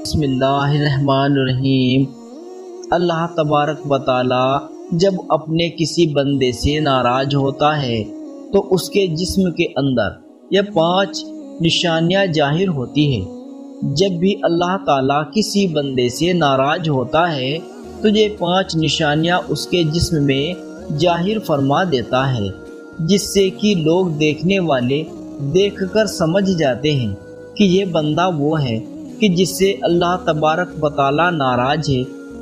بسم اللہ الرحمن الرحیم۔ اللہ تبارک و تعالی جب اپنے کسی بندے سے ناراض ہوتا ہے تو اس کے جسم کے اندر یہ 5 نشانیاں ظاہر ہوتی ہیں۔ جب بھی اللہ تعالیٰ کسی بندے سے ناراض ہوتا ہے تو یہ 5 نشانیاں اس کے جسم میں ظاہر فرما دیتا ہے، جس سے کہ لوگ دیکھنے والے دیکھ کر سمجھ جاتے ہیں کہ یہ بندہ وہ ہے کہ جس سے اللہ تبارک و تعالیٰ ناراض ہے،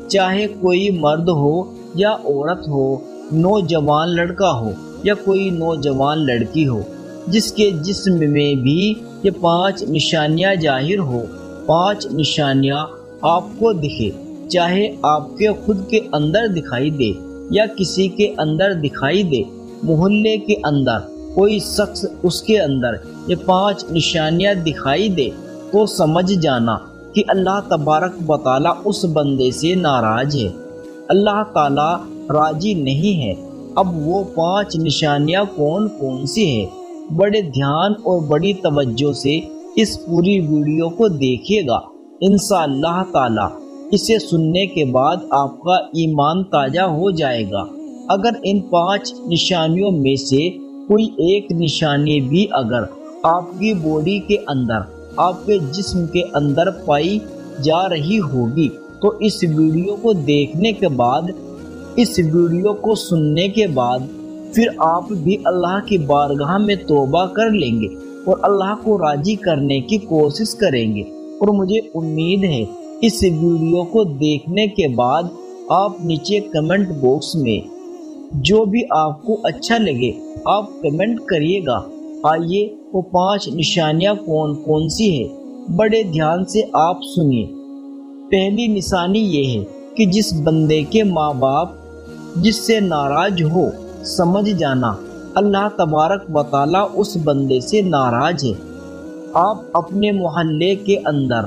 چاہے کوئی مرد ہو یا عورت ہو، نوجوان لڑکا ہو یا کوئی نوجوان لڑکی ہو، جس کے جسم میں بھی یہ 5 نشانیاں ظاہر ہو۔ 5 نشانیاں آپ کو دکھے، چاہے آپ کے خود کے اندر دکھائی دے یا کسی کے اندر دکھائی دے، محلے کے اندر کوئی شخص اس کے اندر یہ 5 نشانیاں دکھائی دے تو سمجھ جانا کہ اللہ تبارک و تعالیٰ اس بندے سے ناراض ہے، اللہ تعالیٰ راضی نہیں ہے۔ اب وہ 5 نشانیاں کون کون سی ہیں؟ بڑے دھیان اور بڑی توجہ سے اس پوری ویڈیو کو دیکھیے گا۔ انشاءاللہ تعالیٰ اسے سننے کے بعد آپ کا ایمان تازہ ہو جائے گا۔ اگر ان 5 نشانیوں میں سے کوئی ایک نشانی بھی اگر آپ کی باڈی کے اندر، آپ کے جسم کے اندر پائی جا رہی ہوگی تو اس ویڈیو کو دیکھنے کے بعد، اس ویڈیو کو سننے کے بعد پھر آپ بھی اللہ کی بارگاہ میں توبہ کر لیں گے اور اللہ کو راضی کرنے کی کوشش کریں گے۔ اور مجھے امید ہے اس ویڈیو کو دیکھنے کے بعد آپ نیچے کمنٹ باکس میں جو بھی آپ کو اچھا لگے آپ کمنٹ کریے گا۔ آئیے وہ 5 نشانیاں کون کون سی ہیں، بڑے دھیان سے آپ سنیے۔ پہلی نشانی یہ ہے کہ جس بندے کے ماں باپ جس سے ناراض ہو، سمجھ جانا اللہ تبارک و تعالیٰ اس بندے سے ناراض ہے۔ آپ اپنے محلے کے اندر،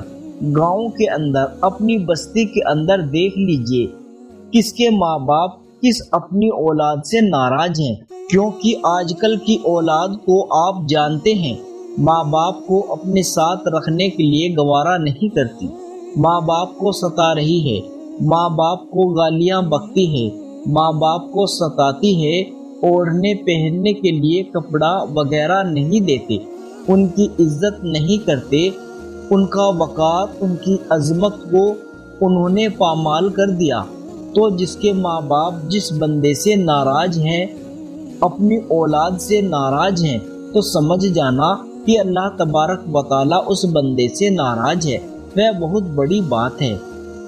گاؤں کے اندر، اپنی بستی کے اندر دیکھ لیجئے کس کے ماں باپ کس اپنی اولاد سے ناراض ہیں، کیونکہ آج کل کی اولاد کو آپ جانتے ہیں ماں باپ کو اپنے ساتھ رکھنے کے لیے گوارا نہیں کرتی، ماں باپ کو ستا رہی ہے، ماں باپ کو گالیاں بکتی ہے، ماں باپ کو ستاتی ہے، اوڑھنے پہننے کے لیے کپڑا وغیرہ نہیں دیتے، ان کی عزت نہیں کرتے، ان کا وقار، ان کی عظمت کو انہوں نے پامال کر دیا۔ تو جس کے ماں باپ جس بندے سے ناراض ہیں، اپنی اولاد سے ناراض ہیں، تو سمجھ جانا کہ اللہ تبارک و تعالیٰ اس بندے سے ناراض ہے۔ وہ بہت بڑی بات ہے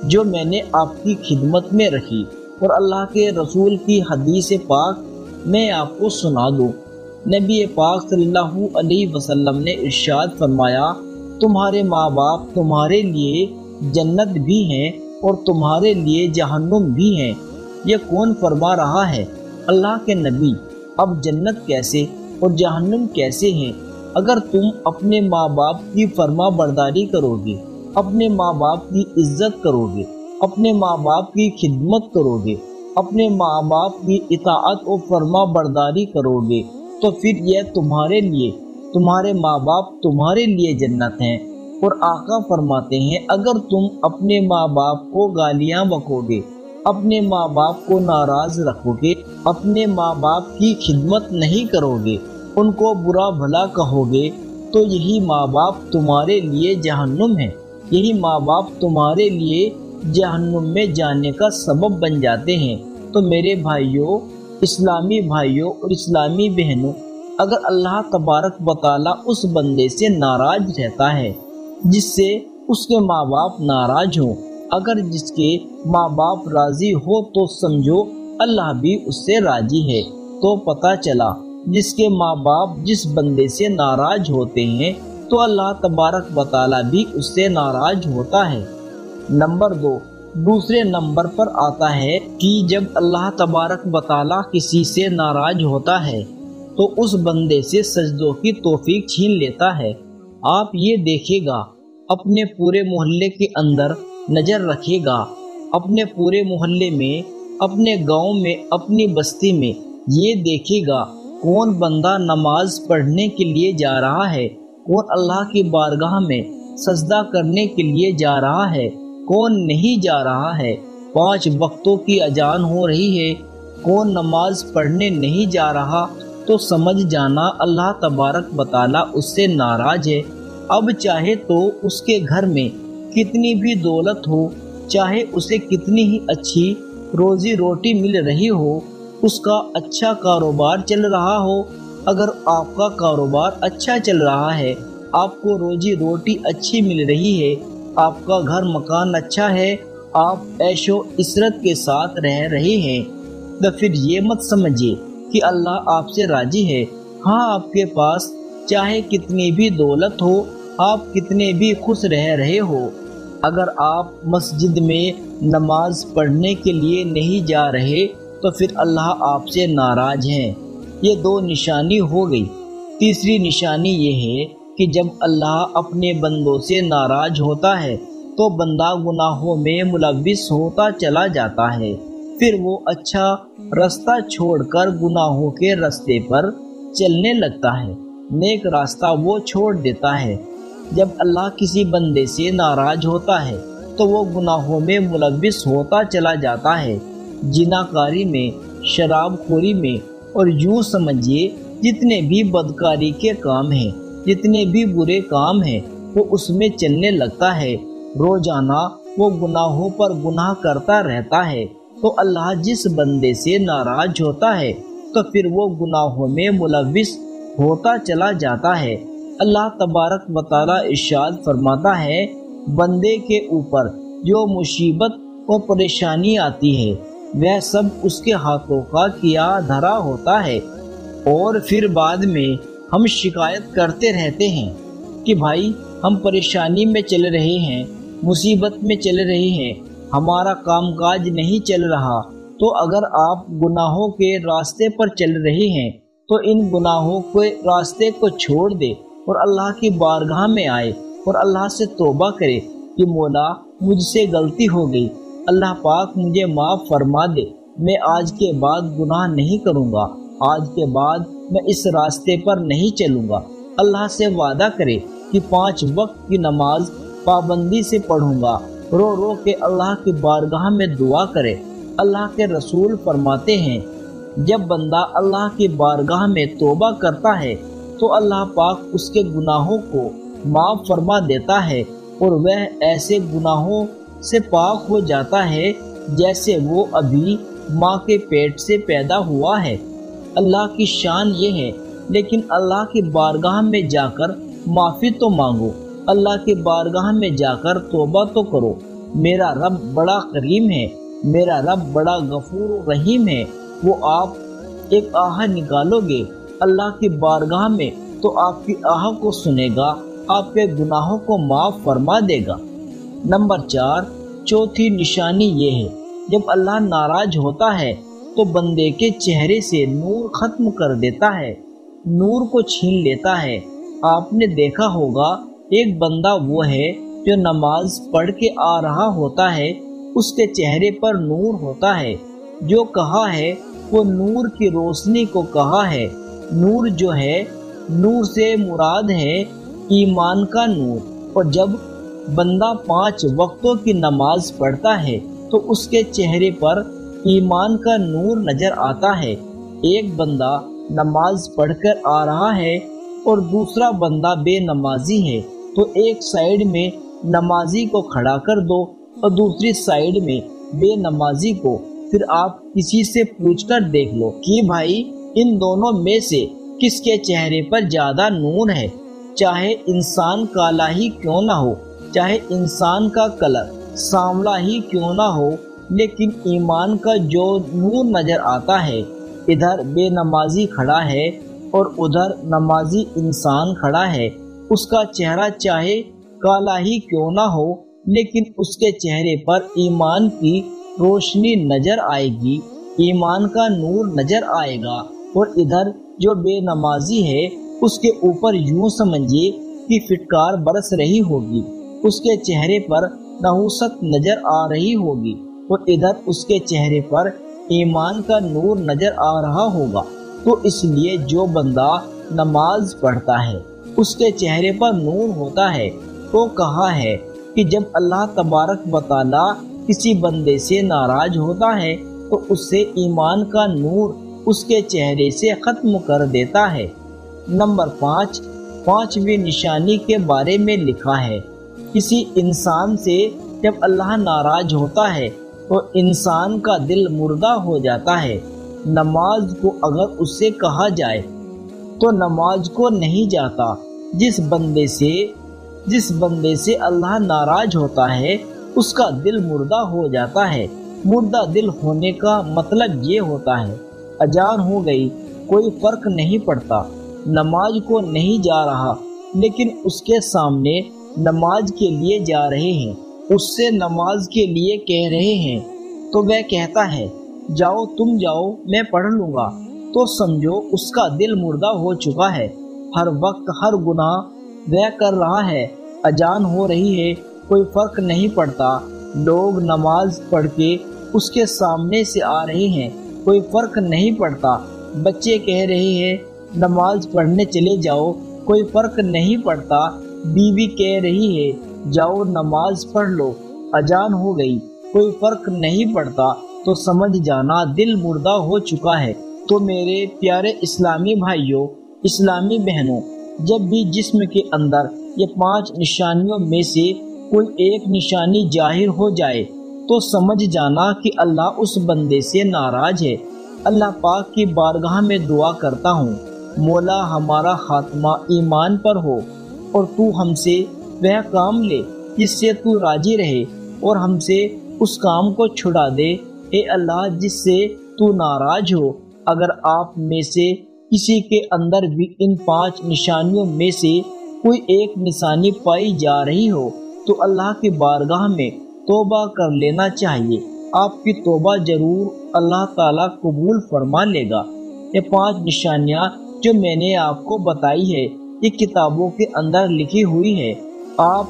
جو میں نے آپ کی خدمت میں رکھی، اور اللہ کے رسول کی حدیث پاک میں آپ کو سنا دوں۔ نبی پاک صلی اللہ علیہ وسلم نے ارشاد فرمایا، تمہارے ماں باپ تمہارے لیے جنت بھی ہیں اور تمہارے لیے جہنم بھی ہیں۔ یہ کون فرما رہا ہے؟ اللہ کے نبی۔ اب جنت کیسے اور جہنم کیسے ہیں؟ اگر تم اپنے ماں باپ کی فرما برداری کرو گے، اپنے ماں باپ کی عزت کرو گے، اپنے ماں باپ کی خدمت کرو گے، اپنے ماں باپ کی اطاعت و فرما برداری کرو گے، تو پھر یہ تمہارے لیے، تمہارے ماں باپ تمہارے لیے جنت ہیں۔ اور آقا فرماتے ہیں، اگر تم اپنے ماں باپ کو گالیاں بکو گے، اپنے ماں باپ کو ناراض رکھو گے، اپنے ماں باپ کی خدمت نہیں کرو گے، ان کو برا بھلا کہو گے، تو یہی ماں باپ تمہارے لیے جہنم ہے، یہی ماں باپ تمہارے لیے جہنم میں جانے کا سبب بن جاتے ہیں۔ تو میرے بھائیوں، اسلامی بھائیوں اور اسلامی بہنوں، اگر اللہ تبارک و تعالیٰ اس بندے سے ناراض رہتا ہے جس سے اس کے ماں باپ ناراض ہوں، اگر جس کے ماں باپ راضی ہو تو سمجھو اللہ بھی اس سے راضی ہے۔ تو پتہ چلا جس کے ماں باپ جس بندے سے ناراض ہوتے ہیں تو اللہ تبارک و تعالیٰ بھی اس سے ناراض ہوتا ہے۔ نمبر 2، دوسرے نمبر پر آتا ہے کہ جب اللہ تبارک و تعالیٰ کسی سے ناراض ہوتا ہے تو اس بندے سے سجدوں کی توفیق چھین لیتا ہے۔ آپ یہ دیکھے گا، اپنے پورے محلے کے اندر نظر رکھے گا، اپنے پورے محلے میں، اپنے گاؤں میں، اپنی بستی میں یہ دیکھے گا کون بندہ نماز پڑھنے کے لیے جا رہا ہے، کون اللہ کی بارگاہ میں سجدہ کرنے کے لیے جا رہا ہے، کون نہیں جا رہا ہے، 5 وقتوں کی اذان ہو رہی ہے، کون نماز پڑھنے نہیں جا رہا، تو سمجھ جانا اللہ تبارک و تعالیٰ اس سے ناراض ہے۔ اب چاہے تو اس کے گھر میں کتنی بھی دولت ہو، چاہے اسے کتنی ہی اچھی روزی روٹی مل رہی ہو، اس کا اچھا کاروبار چل رہا ہو، اگر آپ کا کاروبار اچھا چل رہا ہے، آپ کو روزی روٹی اچھی مل رہی ہے، آپ کا گھر مکان اچھا ہے، آپ عیش و عشرت کے ساتھ رہ رہے ہیں، تو پھر یہ مت سمجھیے کہ اللہ آپ سے راضی ہے۔ ہاں، آپ کے پاس چاہے کتنی بھی دولت ہو، آپ کتنے بھی خوش رہ رہے ہو، اگر آپ مسجد میں نماز پڑھنے کے لیے نہیں جا رہے تو پھر اللہ آپ سے ناراض ہیں۔ یہ 2 نشانی ہو گئی۔ تیسری نشانی یہ ہے کہ جب اللہ اپنے بندوں سے ناراض ہوتا ہے تو بندہ گناہوں میں ملوث ہوتا چلا جاتا ہے، پھر وہ اچھا راستہ چھوڑ کر گناہوں کے راستے پر چلنے لگتا ہے، نیک راستہ وہ چھوڑ دیتا ہے۔ جب اللہ کسی بندے سے ناراض ہوتا ہے تو وہ گناہوں میں ملوث ہوتا چلا جاتا ہے، زناکاری میں، شراب خوری میں، اور یوں سمجھیے جتنے بھی بدکاری کے کام ہیں، جتنے بھی برے کام ہیں، وہ اس میں چلنے لگتا ہے۔ روزانہ وہ گناہوں پر گناہ کرتا رہتا ہے، تو اللہ جس بندے سے ناراض ہوتا ہے تو پھر وہ گناہوں میں ملوث ہوتا چلا جاتا ہے۔ اللہ تبارک و تعالیٰ ارشاد فرماتا ہے، بندے کے اوپر جو مصیبت و پریشانی آتی ہے وہ سب اس کے ہاتھوں کا کیا دھرا ہوتا ہے، اور پھر بعد میں ہم شکایت کرتے رہتے ہیں کہ بھائی ہم پریشانی میں چل رہے ہیں، مصیبت میں چل رہے ہیں، ہمارا کام کاج نہیں چل رہا۔ تو اگر آپ گناہوں کے راستے پر چل رہے ہیں تو ان گناہوں کے راستے کو چھوڑ دے اور اللہ کی بارگاہ میں آئے اور اللہ سے توبہ کرے کہ مولا مجھ سے غلطی ہو گئی، اللہ پاک مجھے معاف فرما دے، میں آج کے بعد گناہ نہیں کروں گا، آج کے بعد میں اس راستے پر نہیں چلوں گا۔ اللہ سے وعدہ کرے کہ 5 وقت کی نماز پابندی سے پڑھوں گا، رو رو کے اللہ کی بارگاہ میں دعا کرے۔ اللہ کے رسول فرماتے ہیں، جب بندہ اللہ کی بارگاہ میں توبہ کرتا ہے تو اللہ پاک اس کے گناہوں کو معاف فرما دیتا ہے اور وہ ایسے گناہوں سے پاک ہو جاتا ہے جیسے وہ ابھی ماں کے پیٹ سے پیدا ہوا ہے۔ اللہ کی شان یہ ہے، لیکن اللہ کی بارگاہ میں جا کر معافی تو مانگو، اللہ کی بارگاہ میں جا کر توبہ تو کرو۔ میرا رب بڑا کریم ہے، میرا رب بڑا غفور و رحیم ہے، وہ آپ ایک آہ نکالو گے اللہ کی بارگاہ میں تو آپ کی آہ کو سنے گا، آپ کے گناہوں کو معاف فرما دے گا۔ نمبر 4، چوتھی نشانی یہ ہے، جب اللہ ناراض ہوتا ہے تو بندے کے چہرے سے نور ختم کر دیتا ہے، نور کو چھین لیتا ہے۔ آپ نے دیکھا ہوگا ایک بندہ وہ ہے جو نماز پڑھ کے آ رہا ہوتا ہے، اس کے چہرے پر نور ہوتا ہے، جو کہا ہے وہ نور کی روشنی کو کہا ہے۔ نور جو ہے، نور سے مراد ہے ایمان کا نور، اور جب بندہ 5 وقتوں کی نماز پڑھتا ہے تو اس کے چہرے پر ایمان کا نور نظر آتا ہے۔ ایک بندہ نماز پڑھ کر آ رہا ہے اور دوسرا بندہ بے نمازی ہے، تو ایک سائیڈ میں نمازی کو کھڑا کر دو اور دوسری سائیڈ میں بے نمازی کو، پھر آپ کسی سے پوچھ کر دیکھ لو کہ بھائی ان دونوں میں سے کس کے چہرے پر زیادہ نور ہے۔ چاہے انسان کالا ہی کیوں نہ ہو، چاہے انسان کا کلر سانولا ہی کیوں نہ ہو، لیکن ایمان کا جو نور نظر آتا ہے، ادھر بے نمازی کھڑا ہے اور ادھر نمازی انسان کھڑا ہے، اس کا چہرہ چاہے کالا ہی کیوں نہ ہو لیکن اس کے چہرے پر ایمان کی روشنی نظر آئے گی، ایمان کا نور نظر آئے گا۔ اور ادھر جو بے نمازی ہے اس کے اوپر یوں سمجھیے کہ فٹکار برس رہی ہوگی، اس کے چہرے پر نحوست نظر آ رہی ہوگی، اور ادھر اس کے چہرے پر ایمان کا نور نظر آ رہا ہوگا۔ تو اس لیے جو بندہ نماز پڑھتا ہے اس کے چہرے پر نور ہوتا ہے، کو کہا ہے کہ جب اللہ تبارک و تعالی کسی بندے سے ناراض ہوتا ہے تو اس سے ایمان کا نور اس کے چہرے سے ختم کر دیتا ہے۔ نمبر 5، پانچویں نشانی کے بارے میں لکھا ہے، کسی انسان سے جب اللہ ناراض ہوتا ہے تو انسان کا دل مردہ ہو جاتا ہے۔ نماز کو اگر اس سے کہا جائے تو نماز کو نہیں جاتا۔ جس بندے سے اللہ ناراض ہوتا ہے اس کا دل مردہ ہو جاتا ہے۔ مردہ دل ہونے کا مطلب یہ ہوتا ہے اذان ہو گئی، کوئی فرق نہیں پڑتا، نماز کو نہیں جا رہا، لیکن اس کے سامنے نماز کے لیے جا رہے ہیں، اس سے نماز کے لیے کہہ رہے ہیں تو وہ کہتا ہے جاؤ تم جاؤ میں پڑھ لوں گا، تو سمجھو اس کا دل مردہ ہو چکا ہے۔ ہر وقت ہر گناہ وہ کر رہا ہے، اذان ہو رہی ہے، کوئی فرق نہیں پڑتا، لوگ نماز پڑھ کے اس کے سامنے سے آ رہے ہیں، کوئی فرق نہیں پڑتا، بچے کہہ رہے ہیں نماز پڑھنے چلے جاؤ، کوئی فرق نہیں پڑتا، بیوی کہہ رہی ہے جاؤ نماز پڑھ لو، اذان ہو گئی، کوئی فرق نہیں پڑتا، تو سمجھ جانا دل مردہ ہو چکا ہے۔ تو میرے پیارے اسلامی بھائیوں، اسلامی بہنوں، جب بھی جسم کے اندر یہ 5 نشانیوں میں سے کوئی ایک نشانی ظاہر ہو جائے تو سمجھ جانا کہ اللہ اس بندے سے ناراض ہے۔ اللہ پاک کی بارگاہ میں دعا کرتا ہوں، مولا ہمارا خاتمہ ایمان پر ہو اور تو ہم سے وہ کام لے جس سے تو راضی رہے اور ہم سے اس کام کو چھڑا دے، اے اللہ جس سے تو ناراض ہو۔ اگر آپ میں سے کسی کے اندر بھی ان 5 نشانیوں میں سے کوئی ایک نشانی پائی جا رہی ہو تو اللہ کی بارگاہ میں توبہ کر لینا چاہیے، آپ کی توبہ ضرور اللہ تعالیٰ قبول فرما لے گا۔ یہ 5 نشانیاں جو میں نے آپ کو بتائی ہے یہ کتابوں کے اندر لکھی ہوئی ہے، آپ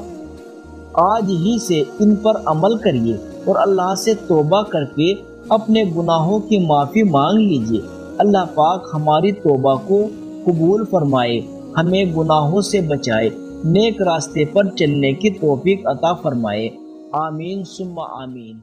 آج ہی سے ان پر عمل کریے اور اللہ سے توبہ کر کے اپنے گناہوں کی معافی مانگ لیجیے۔ اللہ پاک ہماری توبہ کو قبول فرمائے، ہمیں گناہوں سے بچائے، نیک راستے پر چلنے کی توفیق عطا فرمائے، آمین ثم آمین۔